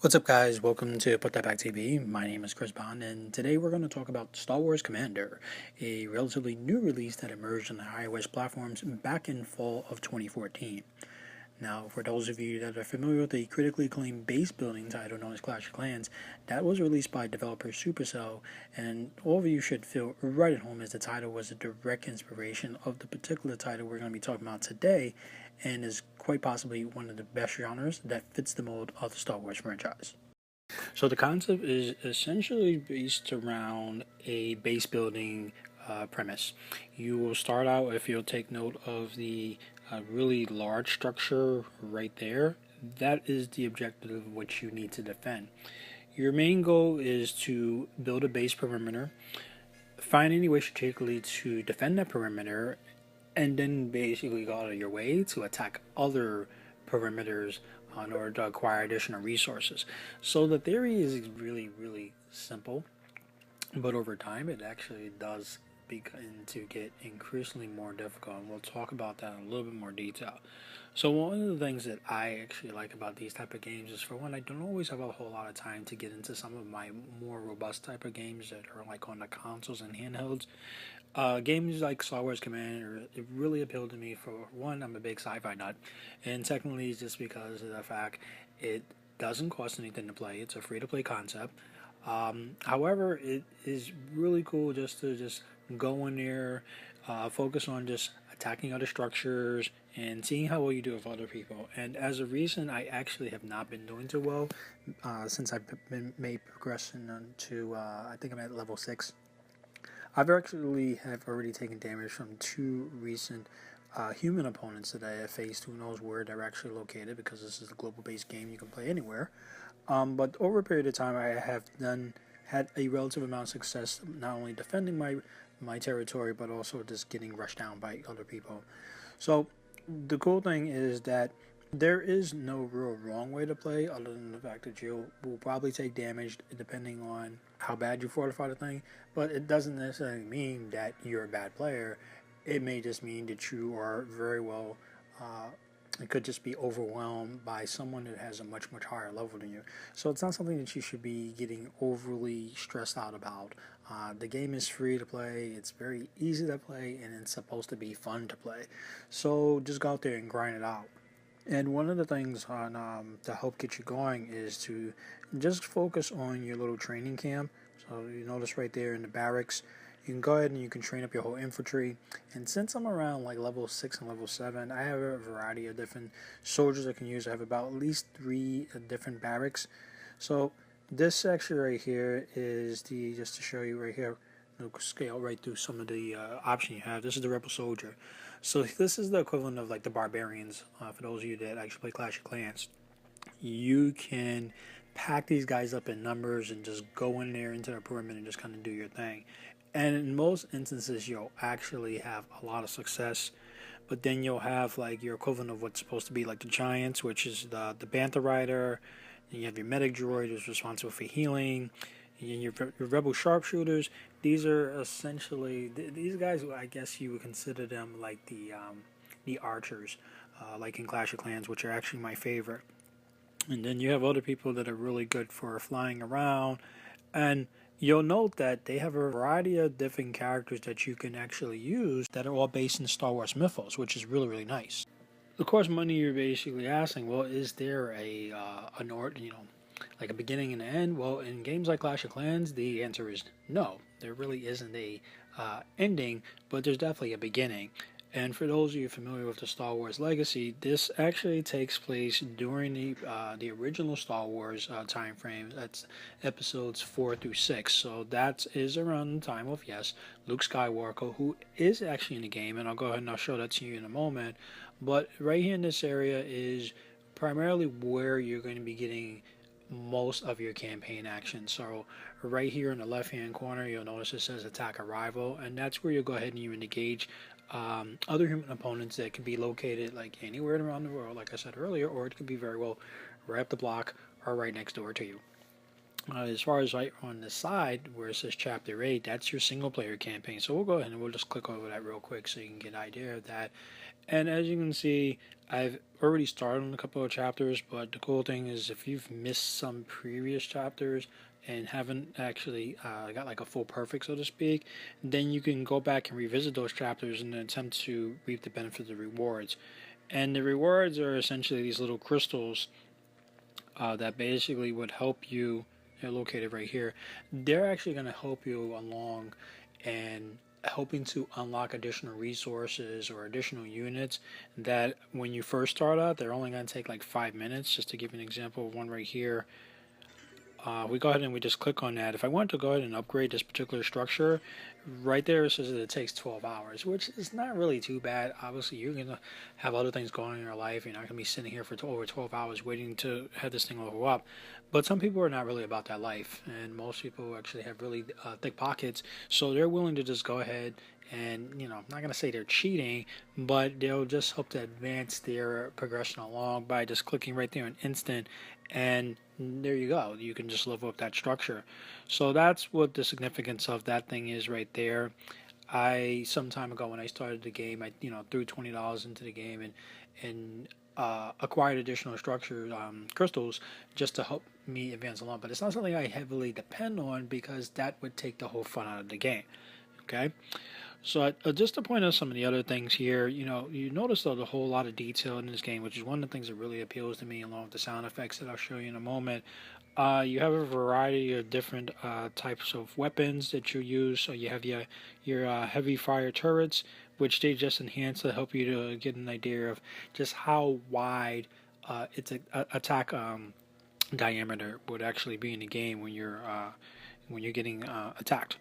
What's up, guys? Welcome to Put That Back TV. My name is Chris Bond, and today we're going to talk about Star Wars Commander, a relatively new release that emerged on the iOS platforms back in fall of 2014. Now, for those of you that are familiar with the critically acclaimed base building title known as Clash of Clans, that was released by developer Supercell, and all of you should feel right at home as the title was a direct inspiration of the particular title we're going to be talking about today, and is quite possibly one of the best genres that fits the mold of the Star Wars franchise. So the concept is essentially based around a base building premise. You will start out, if you'll take note of the really large structure right there, that is the objective of what you need to defend. Your main goal is to build a base perimeter, find any way strategically to defend that perimeter, and then basically go out of your way to attack other perimeters in order to acquire additional resources. So the theory is really, really simple, but over time it actually does begin to get increasingly more difficult, and we'll talk about that in a little bit more detail. So one of the things that I actually like about these type of games is, for one, I don't always have a whole lot of time to get into some of my more robust type of games that are like on the consoles and handhelds. Games like Star Wars Commander, it really appealed to me. For one, I'm a big sci-fi nut, and secondly, just because of the fact it doesn't cost anything to play. It's a free-to-play concept. However, it is really cool just to go in there, focus on just attacking other structures and seeing how well you do with other people. And as of recent, I actually have not been doing too well since I've been made progression to I think I'm at level 6. I've actually have already taken damage from two recent human opponents that I have faced. Who knows where they're actually located, because this is a global-based game you can play anywhere. But over a period of time, I have had a relative amount of success, not only defending my territory, but also just getting rushed down by other people. So the cool thing is that there is no real wrong way to play, other than the fact that you will probably take damage depending on how bad you fortify the thing. But it doesn't necessarily mean that you're a bad player. It may just mean that you are very well. It could just be overwhelmed by someone that has a much higher level than you. So it's not something that you should be getting overly stressed out about. The game is free to play. It's very easy to play, and it's supposed to be fun to play. So just go out there and grind it out. And one of the things on to help get you going is to just focus on your little training camp. So you notice right there in the barracks, you can go ahead and you can train up your whole infantry. And since I'm around like level 6 and level 7, I have a variety of different soldiers I can use. I have about at least 3 different barracks. So this section right here is just to show you right here, scale right through some of the options you have. This is the Rebel Soldier. So this is the equivalent of like the Barbarians. For those of you that actually play Clash of Clans, you can pack these guys up in numbers and just go in there into the perimeter and just kind of do your thing. And in most instances, you'll actually have a lot of success. But then you'll have like your equivalent of what's supposed to be like the Giants, which is the Bantha Rider. And you have your Medic Droid, who's responsible for healing. And your Rebel Sharpshooters. These are essentially these guys. I guess you would consider them like the archers, like in Clash of Clans, which are actually my favorite. And then you have other people that are really good for flying around, and you'll note that they have a variety of different characters that you can actually use that are all based in Star Wars mythos, which is really nice. Of course, money, you're basically asking, well, is there an order, like a beginning and an end? Well, in games like Clash of Clans, the answer is no. There really isn't a ending, but there's definitely a beginning. And for those of you familiar with the Star Wars legacy, this actually takes place during the original Star Wars time frame. That's episodes 4 through 6. So that is around the time of, yes, Luke Skywalker, who is actually in the game, and I'll go ahead and I'll show that to you in a moment. But right here in this area is primarily where you're going to be getting most of your campaign action. So right here in the left hand corner, you'll notice it says attack arrival, and that's where you'll go ahead and you engage other human opponents that can be located like anywhere around the world, like I said earlier, or it could be very well right up the block or right next door to you. As far as right on the side where it says Chapter 8, that's your single player campaign. So we'll go ahead and we'll just click over that real quick so you can get an idea of that. And as you can see, I've already started on a couple of chapters, but the cool thing is if you've missed some previous chapters and haven't actually got like a full perfect, so to speak, then you can go back and revisit those chapters in an attempt to reap the benefit of the rewards. And the rewards are essentially these little crystals that basically would help you. They're located right here. They're actually going to help you along and helping to unlock additional resources or additional units that when you first start out, they're only going to take like 5 minutes. Just to give you an example of one right here, we go ahead and we just click on that. If I want to go ahead and upgrade this particular structure, right there it says that it takes 12 hours, which is not really too bad. Obviously, you're going to have other things going on in your life. You're not going to be sitting here for over 12 hours waiting to have this thing level up. But some people are not really about that life, and most people actually have really thick pockets, so they're willing to just go ahead and, you know, I'm not going to say they're cheating, but they'll just hope to advance their progression along by just clicking right there in instant, and there you go. You can just level up that structure. So that's what the significance of that thing is right there. Some time ago when I started the game, I threw $20 into the game and acquired additional structure crystals just to help me advance along. But it's not something I heavily depend on because that would take the whole fun out of the game. Okay. So just to point out some of the other things here, you notice there's a whole lot of detail in this game, which is one of the things that really appeals to me, along with the sound effects that I'll show you in a moment. You have a variety of different types of weapons that you use. So you have your heavy fire turrets, which they just enhance to help you to get an idea of just how wide its attack diameter would actually be in the game when you're getting attacked.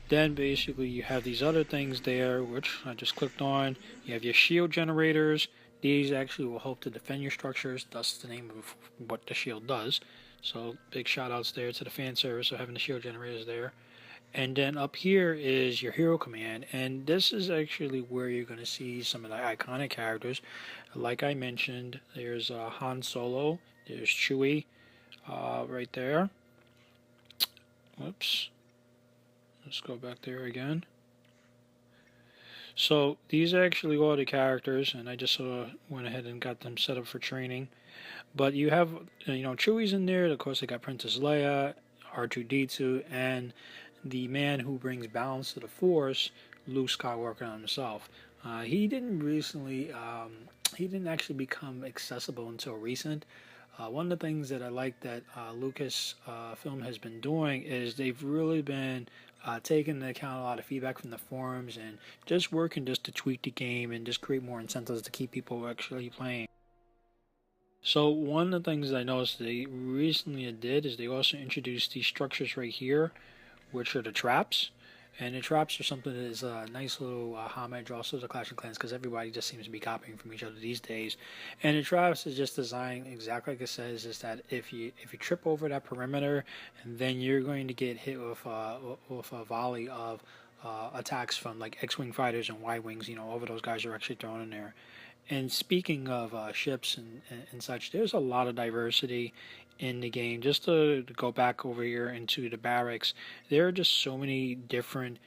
Then basically you have these other things there, which I just clicked on. You have your shield generators. These actually will help to defend your structures. That's the name of what the shield does. So big shout outs there to the fan service of having the shield generators there. And then up here is your hero command. And this is actually where you're going to see some of the iconic characters. Like I mentioned, there's Han Solo. There's Chewie right there. Whoops. Let's go back there again. So these are actually all the characters, and I just went ahead and got them set up for training. But you have, Chewie's in there. Of course, they got Princess Leia, R2-D2, and the man who brings balance to the Force, Luke Skywalker himself. He didn't actually become accessible until recent. One of the things that I like that Lucasfilm has been doing is they've really been taking into account a lot of feedback from the forums and just working just to tweak the game and just create more incentives to keep people actually playing. So one of the things I noticed they recently did is they also introduced these structures right here, which are the traps. And the traps are something that is a nice little homage also to Clash of Clans because everybody just seems to be copying from each other these days. And the traps is just designed exactly like it says, is that if you trip over that perimeter, and then you're going to get hit with a volley of attacks from like X-Wing fighters and Y-Wings, all of those guys are actually thrown in there. And speaking of ships and such, there's a lot of diversity in the game. Just to go back over here into the barracks, there are just so many different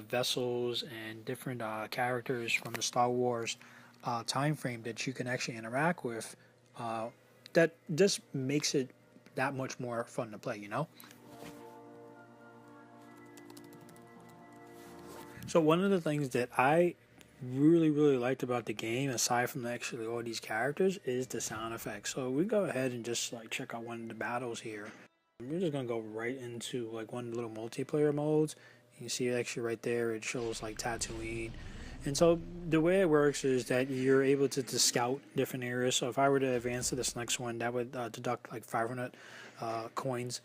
vessels and different characters from the Star Wars time frame that you can actually interact with that just makes it that much more fun to play, So one of the things that I really liked about the game, aside from actually all these characters, is the sound effects. So we go ahead and just like check out one of the battles here. We're just gonna go right into like one of the little multiplayer modes. You can see actually right there it shows like Tatooine. And so the way it works is that you're able to scout different areas. So if I were to advance to this next one, that would deduct like 500 coins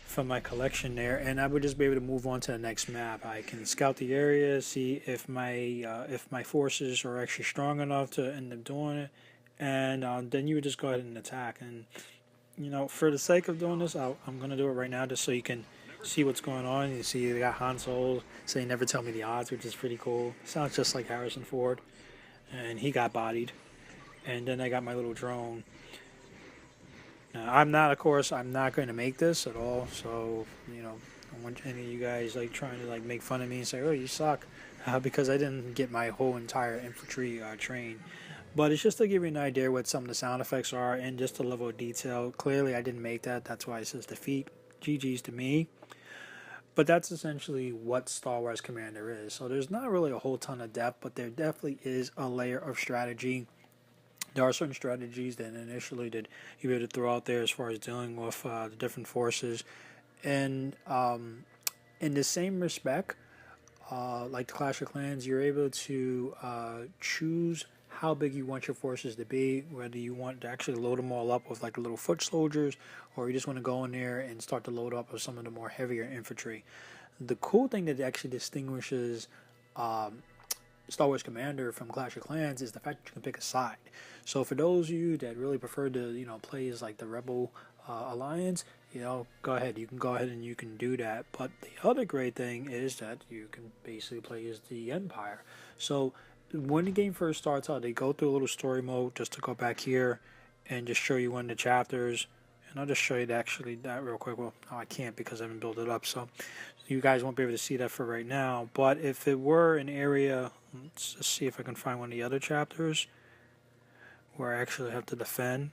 from my collection there, and I would just be able to move on to the next map. I can scout the area, see if my forces are actually strong enough to end up doing it, and then you would just go ahead and attack. And for the sake of doing this, I'm going to do it right now just so you can see what's going on. You see they got Han Solo saying never tell me the odds, which is pretty cool. Sounds just like Harrison Ford, and he got bodied. And then I got my little drone. Now, I'm not, of course, I'm not going to make this at all. So, I don't want any of you guys like trying to like make fun of me and say, "Oh, you suck," because I didn't get my whole entire infantry train. But it's just to give you an idea what some of the sound effects are and just a level of detail. Clearly, I didn't make that. That's why it says defeat. GG's to me. But that's essentially what Star Wars Commander is. So there's not really a whole ton of depth, but there definitely is a layer of strategy. There are certain strategies that initially that you able to throw out there as far as dealing with the different forces, and in the same respect, like the Clash of Clans, you're able to choose how big you want your forces to be, whether you want to actually load them all up with like little foot soldiers, or you just want to go in there and start to load up with some of the more heavier infantry. The cool thing that actually distinguishes um, Star Wars Commander from Clash of Clans is the fact that you can pick a side. So for those of you that really prefer to, play as like the Rebel Alliance, go ahead. You can go ahead and you can do that. But the other great thing is that you can basically play as the Empire. So when the game first starts out, they go through a little story mode just to go back here and just show you one of the chapters. And I'll just show you that real quick. Well, no, I can't because I haven't built it up. So you guys won't be able to see that for right now. But if it were an area, let's just see if I can find one of the other chapters where I actually have to defend.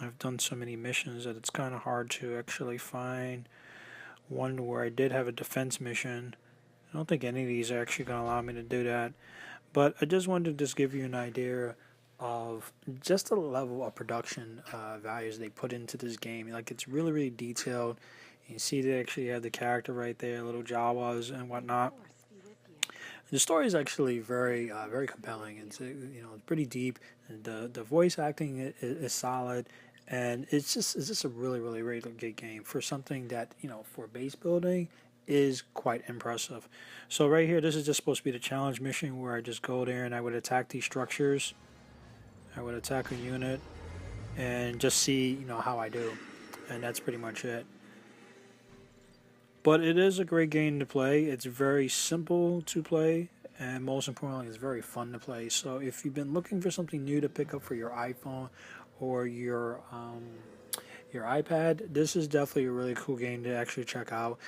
I've done so many missions that it's kind of hard to actually find one where I did have a defense mission. I don't think any of these are actually going to allow me to do that. But I just wanted to just give you an idea of just the level of production values they put into this game. Like, it's really, really detailed. You see they actually have the character right there, little Jawas and whatnot. The story is actually very, very compelling. It's pretty deep. The voice acting is solid, and it's just a really, really, really good game for something that for base building is quite impressive. So right here, this is just supposed to be the challenge mission where I just go there and I would attack these structures. I would attack a unit and just see how I do, and that's pretty much it. But it is a great game to play. It's very simple to play, and most importantly, it's very fun to play. So if you've been looking for something new to pick up for your iPhone or your iPad, this is definitely a really cool game to actually check out.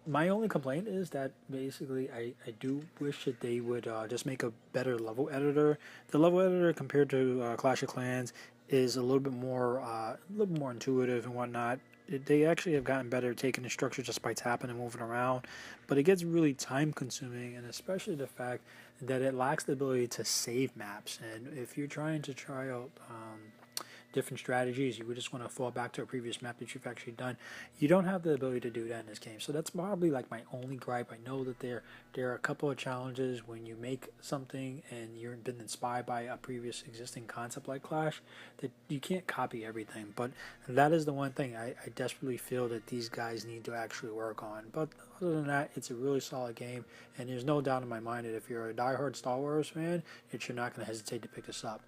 My only complaint is that basically I do wish that they would just make a better level editor. The level editor compared to Clash of Clans is a little bit more intuitive and whatnot. They actually have gotten better at taking the structure just by tapping and moving around, but it gets really time consuming, and especially the fact that it lacks the ability to save maps. And if you're trying to try out different strategies, you would just want to fall back to a previous map that you've actually done. You don't have the ability to do that in this game, so that's probably like my only gripe. I know that there are a couple of challenges when you make something and you've been inspired by a previous existing concept like Clash, that you can't copy everything, but that is the one thing I desperately feel that these guys need to actually work on. But other than that, it's a really solid game, and there's no doubt in my mind that if you're a diehard Star Wars fan, that you're not going to hesitate to pick this up.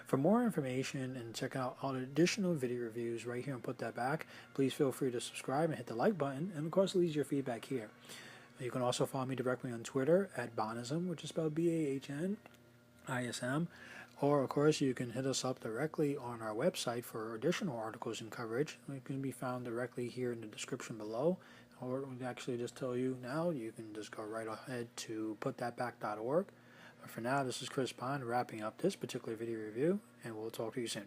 For more information and check out all the additional video reviews right here and Put That Back, please feel free to subscribe and hit the like button, and of course leave your feedback here. You can also follow me directly on Twitter at Banism, which is spelled BAHNISM, or of course you can hit us up directly on our website for additional articles and coverage. It can be found directly here in the description below, or we actually just tell you now, you can just go right ahead to putthatback.org. For now, this is Chris Bond wrapping up this particular video review, and we'll talk to you soon.